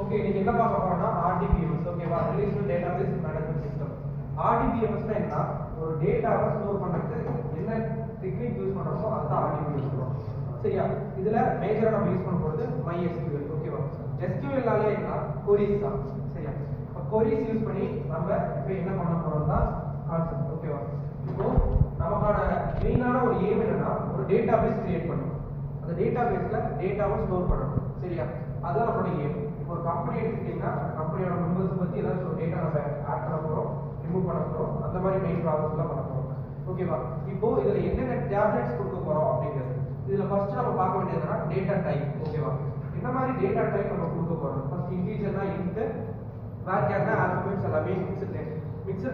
Okay நீங்க என்ன பார்க்க போறோம்னா RDBMS ஓகேவா relational database management system. RDBMS னா என்ன ஒரு டேட்டாவை ஸ்டோர் பண்றதுக்கு என்ன டெக்னிக் யூஸ் பண்றோமோ அதுதான் RDBMS சொல்றோம். சரியா இதுல மேஜரா நம்ம யூஸ் பண்ண போறது MySQL ஓகேவா. SQL னாலே என்ன queries தான். சரியா queries யூஸ் பண்ணி நம்ம இப்போ என்ன பண்ண போறோம்னா கான்செப்ட் ஓகேவா. இப்போ நமக்கான மெயினான ஒரு எய்ம் என்னன்னா ஒரு டேட்டாபேஸ் கிரியேட் பண்ணணும். அந்த டேட்டாபேஸ்ல டேட்டாவை ஸ்டோர் பண்ணணும். சரியா அதான் நம்மளோட எய்ம். ஒரு கம்பெனி எடுத்துக்கிட்டீங்கன்னா கம்பெனியோட மெம்பர்ஸ் பத்தி ஏதாச்சும் ஒரு டேட்டா நம்ம ஆட் பண்ண போறோம், ரிமூவ் பண்ண போறோம், அந்த மாதிரி மெயின் ப்ராசஸ் எல்லாம் பண்ண போறோம். ஓகேவா இப்போ இதுல என்னென்ன டேப்லெட்ஸ் கொடுக்க போறோம் அப்படிங்கிறது இதுல ஃபர்ஸ்ட் நம்ம பார்க்க வேண்டியதுன்னா டேட்டா டைப். ஓகேவா என்ன மாதிரி டேட்டா டைப் நம்ம கொடுக்க போறோம். ஃபர்ஸ்ட் இன்டிஜர்னா இன்ட், வேர்கேர்னா ஆல்பபெட்ஸ் எல்லாமே மிக்ஸ்டு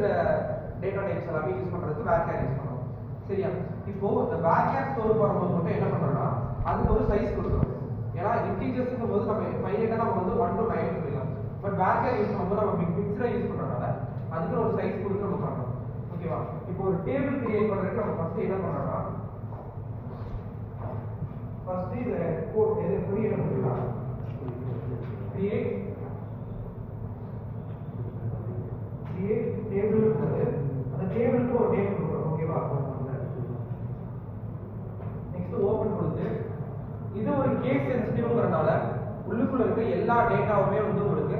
டேட்டா டைப்ஸ் எல்லாமே யூஸ் பண்றதுக்கு வேர்கேர் யூஸ் பண்ணுவோம். சரியா இப்போ இந்த வேர்கேர் ஸ்டோர் பண்ணும்போது மட்டும் என்ன பண்றோம்னா அதுக்கு ஒரு சைஸ் கொடுக்குறோம். ஏன்னா இன்டிஜர்ஸ்க்கும் போது நம்ம ஃபைனலா நம்ம வந்து 1 to 9 சொல்லலாம். பட் வேர்கேர் யூஸ் பண்ணும்போது நம்ம மிக்ஸ்டா யூஸ் பண்றதால அதுக்கு ஒரு சைஸ் கொடுத்து நம்ம பண்றோம். ஓகேவா இப்போ ஒரு டேபிள் கிரியேட் பண்றதுக்கு நம்ம ஃபர்ஸ்ட் என்ன பண்றோம்னா ஃபர்ஸ்ட் இது கோட் எது கிரியேட் பண்ணலாம். கிரியேட் டேபிள் வந்து அந்த டேபிளுக்கு ஒரு நேம் கொடுக்கணும். ஓகேவா நெக்ஸ்ட் ஓபன் கொடுத்து இது ஒரு கேஸ் சென்சிட்டிவ்ங்கறனால உள்ளுக்குள்ள இருக்க எல்லா டேட்டாவுமே வந்து உங்களுக்கு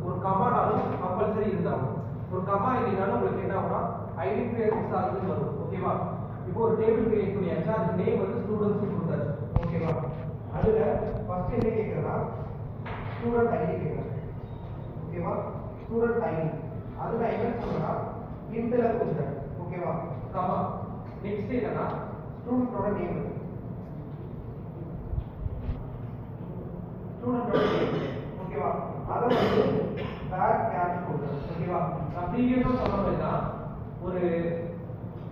ஒரு கமானாலும் கம்பல்சரி இருந்தாகும். ஒரு கமா இல்லைனாலும் உங்களுக்கு என்ன ஆகும்னா ஐடென்டிஃபையர்ஸ் ஆகுது வரும். ஓகேவா இப்போ ஒரு டேபிள் கிரியேட் பண்ணியாச்சு. அதுக்கு நேம் வந்து ஸ்டூடண்ட்ஸ் கொடுத்தாச்சு. ஓகேவா அதுல ஃபர்ஸ்ட் என்ன கேக்குறா ஸ்டூடண்ட் ஐடி கேக்குறேன். ஓகேவா ஸ்டூடண்ட் ஐடி அதுல என்ன சொல்றா இன்ட்ல கொடுத்தேன். ஓகேவா கமா நெக்ஸ்ட் என்னன்னா ஸ்டூடண்டோட நேம் ஓகேவா அத வந்து பேக் கேஷ் கொடுக்கணும். ஓகேவா நான் ப்ரீவியஸா சொன்ன மாதிரி தான்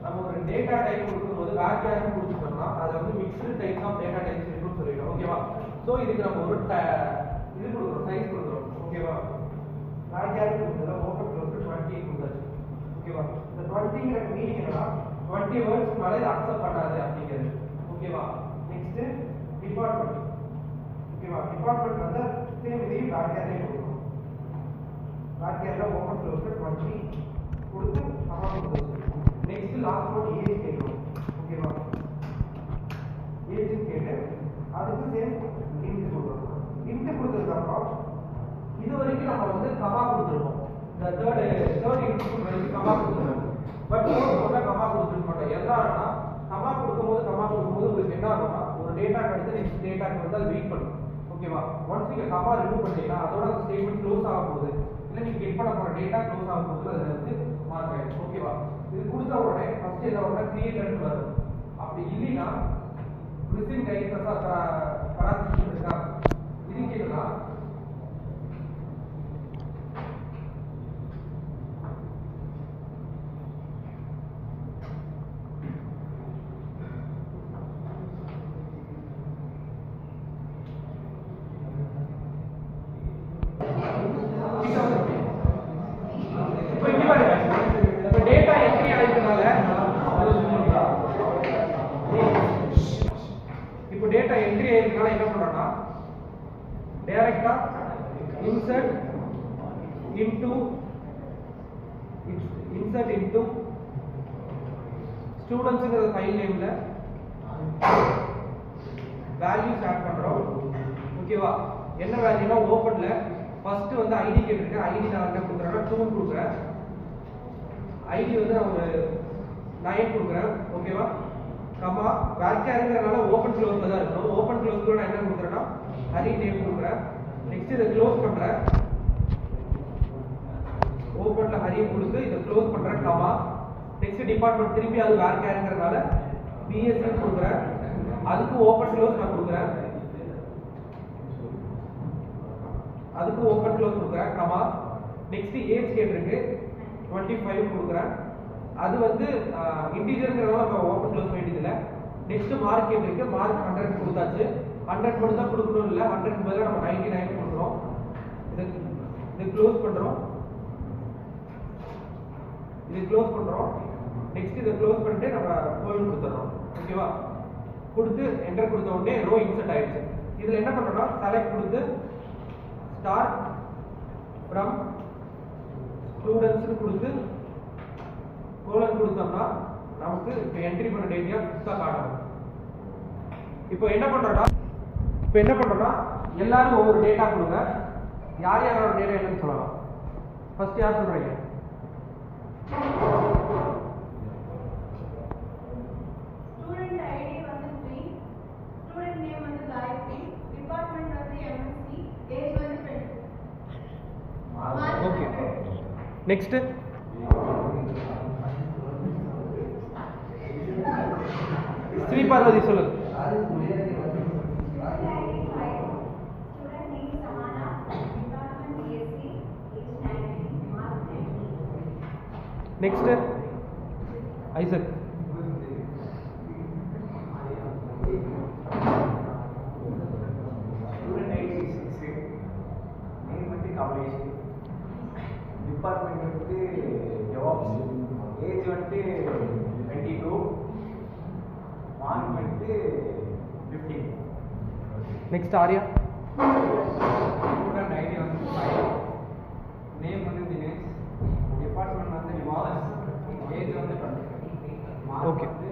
நம்ம ஒரு டேட்டா டைப் கொடுக்கும்போது பேக் கேஷ் கொடுத்துட்டோம்னா அது வந்து mixed type of data types இருக்குன்னு சொல்லிடுறோம். ஓகேவா சோ இதுக்கு நம்ம ஒரு இது கொடுக்குறோம் சைஸ் கொடுக்குறோம். ஓகேவா பேக் கேஷ் கொடுத்ததுல ஓபன் க்ளோஸ் 20 கொடுத்தாச்சு. ஓகேவா இந்த 20ங்கற மீனிங் என்னன்னா 20 வேர்ட்ஸ் மேல இது அக்செப்ட் பண்ணாது அப்படிங்கிறது. ஓகேவா நெக்ஸ்ட் டிபார்ட்மெண்ட். ஓகேவா டிபார்ட்மெண்ட் வந்து சேம் இதையும் பேக்கேர்லயே கொடுக்கணும். பேக்கேர்ல ஓபன் க்ளோஸ் 20 கொடுத்து கமா கொடுத்து நெக்ஸ்ட் லாஸ்ட் ஒன் ஏஜ் கேட்கணும். ஓகேவா ஏஜ் கேட்டு அதுக்கு சேம் இன்ட் கொடுக்கணும். இன்ட் கொடுத்ததுக்கு அப்புறம் இது வரைக்கும் நம்ம வந்து கமா கொடுத்துருக்கோம். இந்த தேர்ட் இன்ட் வரைக்கும் கமா கொடுத்துருக்கோம். பட் நம்ம கமா கொடுத்துருக்க மாட்டோம். எதனாலனா கமா கொடுக்கும்போது உங்களுக்கு என்ன ஆகும்னா ஒரு டேட்டா எடுத்து நெக்ஸ்ட் டேட்டாக்கு வந்து அது வெயிட் பண்ணும். ஓகேவா ஒன்ஸ் நீங்க கமா ரிமூவ் பண்ணீங்கன்னா அதோட ஸ்டேட்மென்ட் க்ளோஸ் ஆக போகுது. இல்ல நீங்க கெட் பண்ண போற டேட்டா க்ளோஸ் ஆக போகுது. அது வந்து மார்க் ஆயிடும். ஓகேவா இது கொடுத்த உடனே ஃபர்ஸ்ட் என்ன வரும் கிரியேட் வரும். அப்படி இல்லைன்னா மிஸ்ஸிங் டைப்ஸ் கராக்டர் இருக்கா இது கேட்கலாம். இப்போ டேட்டா என்ட்ரி ஆயிருக்கனால என்ன பண்றோம்னா டைரக்டா இன்சர்ட் இன்டு ஸ்டூடண்ட்ஸ்ங்கற ஃபைல் நேம்ல வேல்யூஸ் ஆட் பண்றோம். ஓகேவா என்ன வேல்யூனா ஓபன்ல ஃபர்ஸ்ட் வந்து ஐடி கேட்டிருக்கேன். ஐடி நான் என்ன கொடுக்குறேன்னா 2 கொடுக்குறேன். ஐடி வந்து நான் ஒரு 9 கொடுக்குறேன். ஓகேவா கமா வேர்கேர்ங்கறனால ஓபன் க்ளோஸ்ல தான் இருக்கும். ஓபன் க்ளோஸ்ல நான் என்ன கொடுக்குறேன்னா ஹரி நேம் கொடுக்குறேன். நெக்ஸ்ட் இத க்ளோஸ் பண்றேன். ஓபன்ல ஹரி கொடுத்து இத க்ளோஸ் பண்றேன் கமா நெக்ஸ்ட் டிபார்ட்மெண்ட் திருப்பி அது வேர்கேர்ங்கறனால பிஎஸ்சி கொடுக்குறேன். அதுக்கு ஓபன் க்ளோஸ் நான் கொடுக்குறேன். அதுக்கு ஓபன் க்ளோஸ் கொடுக்குறேன் கமா நெக்ஸ்ட் ஏஜ் கேட்டிருக்கு 25 கொடுக்குறேன். அது வந்து இன்டிஜர்ங்கறனால நம்ம ஓபன் க்ளோஸ் வேண்டியது இல்ல. நெக்ஸ்ட் மார்க் கேட்டிருக்கு. மார்க் 100 கொடுத்தாச்சு. 100 மட்டும் தான் கொடுக்கணும் இல்ல 100 பதிலா நம்ம 99 கொடுக்கிறோம். இது க்ளோஸ் பண்றோம். நெக்ஸ்ட் இத க்ளோஸ் பண்ணிட்டு நம்ம கோலன் கொடுத்துறோம். ஓகேவா கொடுத்து என்டர் கொடுத்த உடனே ரோ இன்சர்ட் ஆயிடுச்சு. இதுல என்ன பண்றோம்னா செலக்ட் கொடுத்து ஸ்டார் ஃப்ரம் ஸ்டூடெண்ட்ஸ் கொடுத்து கோலன் கொடுத்தோம்னா நமக்கு இப்போ என்ட்ரி பண்ண டேட்டா ஃபிக்ஸாக காட்டணும். இப்போ என்ன பண்றோம்னா எல்லாரும் ஒவ்வொரு டேட்டா கொடுங்க. யார் யாரோட டேட்டா என்னன்னு சொல்லலாம். ஃபர்ஸ்ட் யார் சொல்றீங்க? ஸ்டூடண்ட் ஐடி வந்து 3, ஸ்டூடண்ட் நேம் வந்து காயத்ரி, டிபார்ட்மெண்ட் வந்து எம்எஸ்சி, ஏஜ் வந்து 20. ஓகே. நெக்ஸ்ட் ஸ்ரீ பார்வதி சொல்லுங்க. Next Isaac. Student ID 6, name வந்து கமலேஷ், டிபார்ட்மெண்ட் வந்து ஜவாப்ஸ், ஏஜ் வந்து 22, மார்க் வந்து 15. நெக்ஸ்ட் ஆர்யா. ஸ்டூடெண்ட் ஐடி வந்து 5, நேம் வந்து தினேஷ், டிபார்ட்மெண்ட் வந்து நிவாஸ், ஏஜ் வந்து 20, மார்க் Okay. வந்து